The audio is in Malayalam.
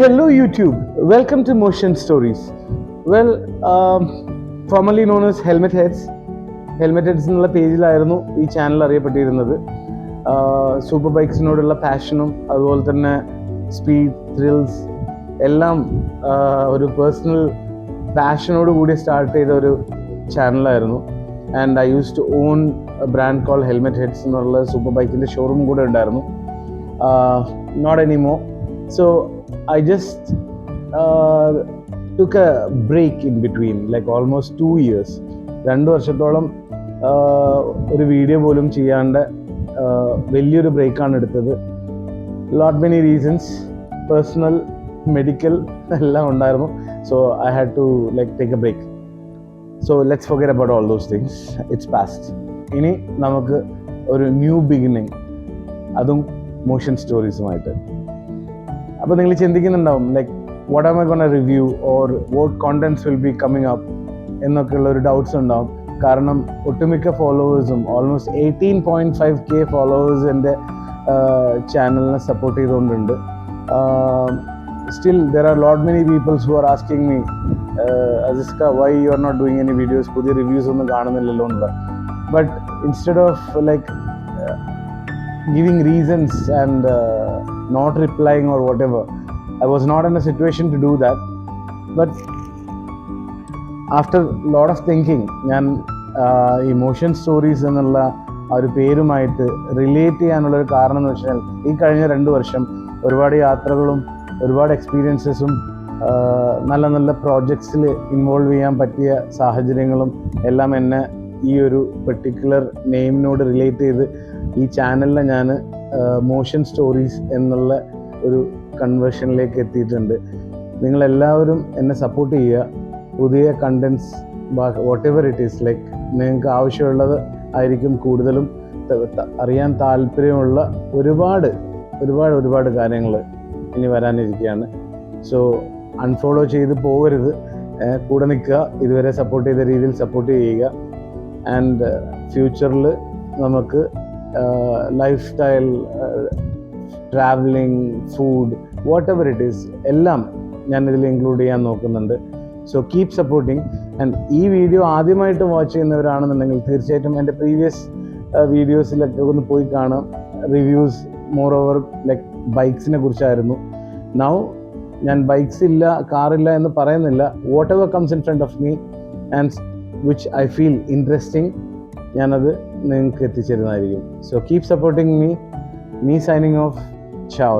Hello YouTube, welcome to Motion Stories. Well, formerly known as Helmet Heads. Helmet Heads എന്നുള്ള പേജിലായിരുന്നു ഈ ചാനൽ അറിയപ്പെട്ടിരുന്നത്. സൂപ്പർ ബൈക്സിനോടുള്ള പാഷനും അതുപോലെ തന്നെ സ്പീഡ്, ത്രിൽസ് എല്ലാം ഒരു പേഴ്സണൽ പാഷനോട് കൂടി സ്റ്റാർട്ട് ചെയ്ത ഒരു ചാനലായിരുന്നു. And I use to own brand call helmet heads എന്നുള്ള സൂപ്പർ ബൈക്കിൻ്റെ ഷോറൂം കൂടെ ഉണ്ടായിരുന്നു. Not anymore. So I just took a break in between, like almost 2 years. 2 വർഷത്തോളം ഒരു വീഡിയോ പോലും ചെയ്യാണ്ട് വലിയൊരു ബ്രേക്കാണ് എടുത്തത്. Lot many reasons, personal, medical എല്ലാം ഉണ്ടായിരുന്നു. So I had to like take a break. So let's forget about all those things. It's past. ഇനി നമുക്ക് ഒരു ന്യൂ ബിഗിനിങ്, അതും മോഷൻ സ്റ്റോറീസുമായിട്ട്. അപ്പോൾ നിങ്ങൾ ചിന്തിക്കുന്നുണ്ടാവും like what am I gonna review or what contents will be coming up എന്നൊക്കെയുള്ള ഒരു ഡൗട്ട്സ് ഉണ്ടാവും. കാരണം ഒട്ടുമിക്ക ഫോളോവേഴ്സും ഓൾമോസ്റ്റ് 18.5K ഫോളോവേഴ്സ് എൻ്റെ ചാനലിനെ സപ്പോർട്ട് ചെയ്തുകൊണ്ടുണ്ട്. Still there are lot many peoples who are asking me, അസിസ്ക why you are not doing any videos, പുതിയ റിവ്യൂസ് ഒന്നും കാണുന്നില്ലല്ലോ എന്നുള്ള. But instead of like giving reasons and not replying or whatever, I was not in a situation to do that. But after lot of thinking, ഞാൻ ഇമോഷൻ സ്റ്റോറീസ് എന്നുള്ള ആ ഒരു പേരുമായിട്ട് റിലേറ്റ് ചെയ്യാനുള്ളൊരു കാരണം എന്ന് വെച്ചാൽ ഈ കഴിഞ്ഞ 2 വർഷം ഒരുപാട് യാത്രകളും ഒരുപാട് എക്സ്പീരിയൻസസും നല്ല നല്ല പ്രോജക്ട്സിൽ ഇൻവോൾവ് ചെയ്യാൻ പറ്റിയ സാഹചര്യങ്ങളും എല്ലാം എന്നെ ഈ ഒരു പെർട്ടിക്കുലർ നെയിമിനോട് റിലേറ്റ് ചെയ്ത് ഈ ചാനലിൽ ഞാൻ മോഷൻ സ്റ്റോറീസ് എന്നുള്ള ഒരു കൺവേർഷനിലേക്ക് എത്തിയിട്ടുണ്ട്. നിങ്ങളെല്ലാവരും എന്നെ സപ്പോർട്ട് ചെയ്യുക. പുതിയ contents what ever it is, like നിങ്ങൾക്ക് ആവശ്യമുള്ളത് ആയിരിക്കും കൂടുതലും. അറിയാൻ താല്പര്യമുള്ള ഒരുപാട് കാര്യങ്ങൾ ഇനി വരാനിരിക്കുകയാണ്. സോ അൺഫോളോ ചെയ്ത് പോകരുത്, കൂടെ നിൽക്കുക. ഇതുവരെ സപ്പോർട്ട് ചെയ്ത രീതിയിൽ സപ്പോർട്ട് ചെയ്യുക. ആൻഡ് ഫ്യൂച്ചറിൽ നമുക്ക് lifestyle, travelling, food, whatever it is എല്ലാം ഞാനിതിൽ ഇൻക്ലൂഡ് ചെയ്യാൻ നോക്കുന്നുണ്ട്. So keep supporting. ആൻഡ് ഈ വീഡിയോ ആദ്യമായിട്ട് വാച്ച് ചെയ്യുന്നവരാണെന്നുണ്ടെങ്കിൽ തീർച്ചയായിട്ടും എൻ്റെ പ്രീവിയസ് വീഡിയോസിലൊക്കെ ഒന്ന് പോയി കാണാം. റിവ്യൂസ് മോർ ഓവർ ലൈക്ക് ബൈക്സിനെ കുറിച്ചായിരുന്നു. നൗ ഞാൻ ബൈക്സ് ഇല്ല, കാറില്ല എന്ന് പറയുന്നില്ല. Whatever comes in front of me and which I feel interesting, ഞാനത് നിങ്ങൾക്ക് എത്തിച്ചേരുന്നതായിരിക്കും. So keep supporting me. Me signing off. Ciao.